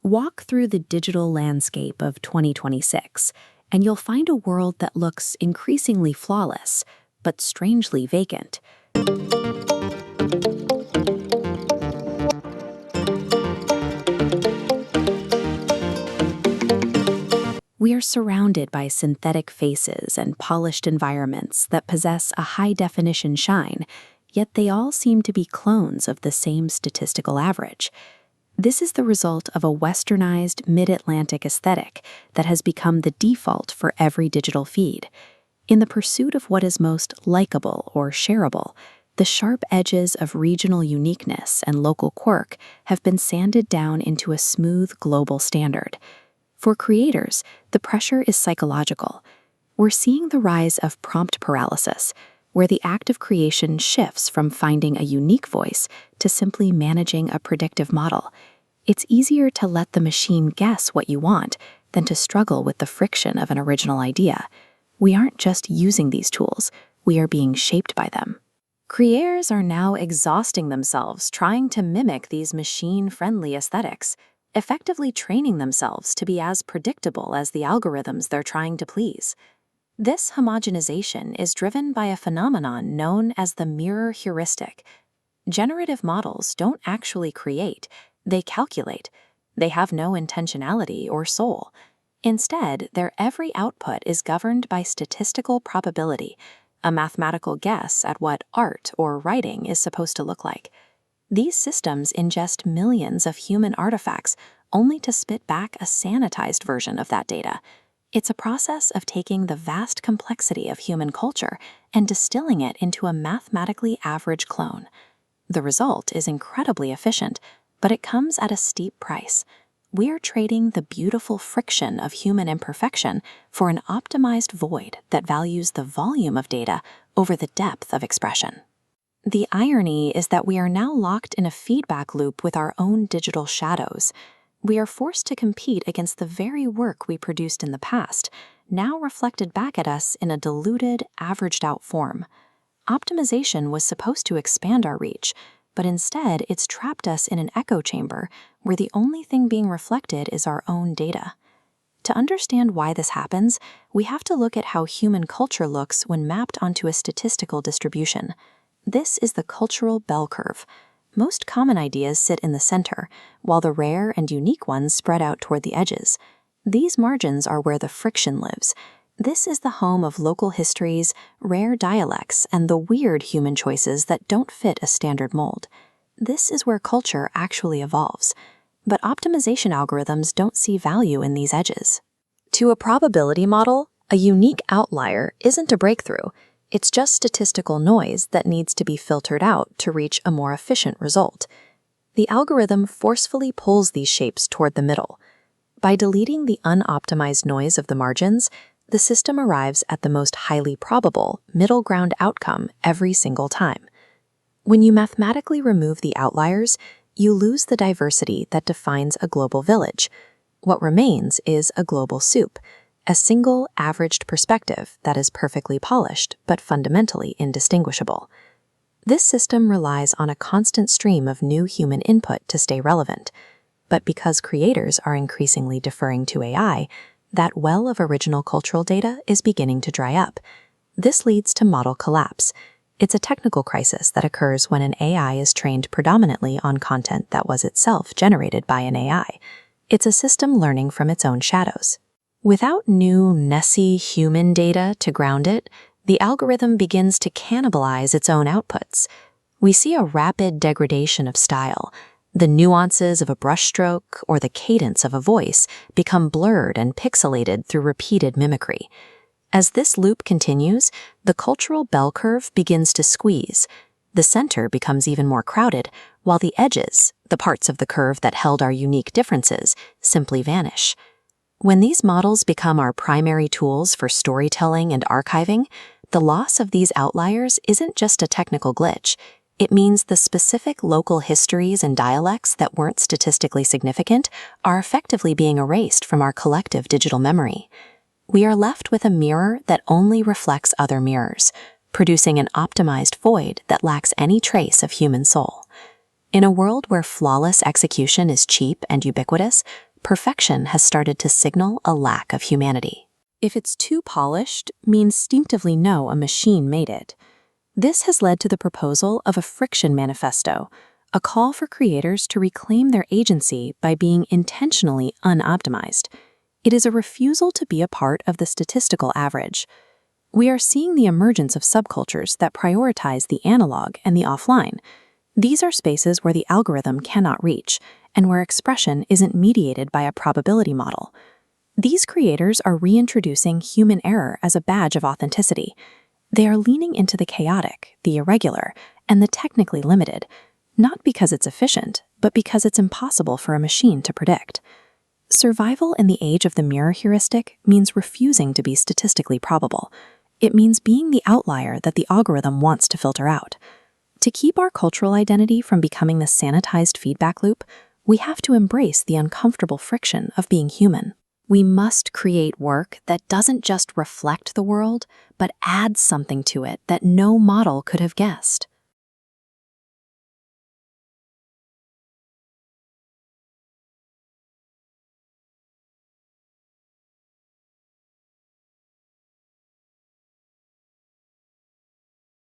Walk through the digital landscape of 2026, and you'll find a world that looks increasingly flawless, but strangely vacant. We are surrounded by synthetic faces and polished environments that possess a high-definition shine, yet they all seem to be clones of the same statistical average. This is the result of a westernized mid-Atlantic aesthetic that has become the default for every digital feed. In the pursuit of what is most likable or shareable, the sharp edges of regional uniqueness and local quirk have been sanded down into a smooth global standard. For creators, the pressure is psychological. We're seeing the rise of prompt paralysis, where the act of creation shifts from finding a unique voice to simply managing a predictive model. It's easier to let the machine guess what you want than to struggle with the friction of an original idea. We aren't just using these tools, we are being shaped by them. Creators are now exhausting themselves trying to mimic these machine-friendly aesthetics, effectively training themselves to be as predictable as the algorithms they're trying to please. This homogenization is driven by a phenomenon known as the Mirror Heuristic. Generative models don't actually create, they calculate. They have no intentionality or soul. Instead, their every output is governed by statistical probability, a mathematical guess at what art or writing is supposed to look like. These systems ingest millions of human artifacts only to spit back a sanitized version of that data. It's a process of taking the vast complexity of human culture and distilling it into a mathematically average clone. The result is incredibly efficient, but it comes at a steep price. We're trading the beautiful friction of human imperfection for an optimized void that values the volume of data over the depth of expression. The irony is that we are now locked in a feedback loop with our own digital shadows. We are forced to compete against the very work we produced in the past, now reflected back at us in a diluted, averaged-out form. Optimization was supposed to expand our reach, but instead it's trapped us in an echo chamber where the only thing being reflected is our own data. To understand why this happens, we have to look at how human culture looks when mapped onto a statistical distribution. This is the cultural bell curve. Most common ideas sit in the center, while the rare and unique ones spread out toward the edges. These margins are where the friction lives. This is the home of local histories, rare dialects, and the weird human choices that don't fit a standard mold. This is where culture actually evolves. But optimization algorithms don't see value in these edges. To a probability model, a unique outlier isn't a breakthrough. It's just statistical noise that needs to be filtered out to reach a more efficient result. The algorithm forcefully pulls these shapes toward the middle. By deleting the unoptimized noise of the margins, the system arrives at the most highly probable middle ground outcome every single time. When you mathematically remove the outliers, you lose the diversity that defines a global village. What remains is a global soup, a single, averaged perspective that is perfectly polished but fundamentally indistinguishable. This system relies on a constant stream of new human input to stay relevant. But because creators are increasingly deferring to AI, that well of original cultural data is beginning to dry up. This leads to model collapse. It's a technical crisis that occurs when an AI is trained predominantly on content that was itself generated by an AI. It's a system learning from its own shadows. Without new, messy human data to ground it, the algorithm begins to cannibalize its own outputs. We see a rapid degradation of style. The nuances of a brushstroke or the cadence of a voice become blurred and pixelated through repeated mimicry. As this loop continues, the cultural bell curve begins to squeeze. The center becomes even more crowded, while the edges, the parts of the curve that held our unique differences, simply vanish. When these models become our primary tools for storytelling and archiving, the loss of these outliers isn't just a technical glitch. It means the specific local histories and dialects that weren't statistically significant are effectively being erased from our collective digital memory. We are left with a mirror that only reflects other mirrors, producing an optimized void that lacks any trace of human soul. In a world where flawless execution is cheap and ubiquitous, perfection has started to signal a lack of humanity. If it's too polished, we instinctively know a machine made it. This has led to the proposal of a friction manifesto, a call for creators to reclaim their agency by being intentionally unoptimized. It is a refusal to be a part of the statistical average. We are seeing the emergence of subcultures that prioritize the analog and the offline. These are spaces where the algorithm cannot reach, and where expression isn't mediated by a probability model. These creators are reintroducing human error as a badge of authenticity. They are leaning into the chaotic, the irregular, and the technically limited, not because it's efficient, but because it's impossible for a machine to predict. Survival in the age of the mirror heuristic means refusing to be statistically probable. It means being the outlier that the algorithm wants to filter out. To keep our cultural identity from becoming the sanitized feedback loop, we have to embrace the uncomfortable friction of being human. We must create work that doesn't just reflect the world, but adds something to it that no model could have guessed.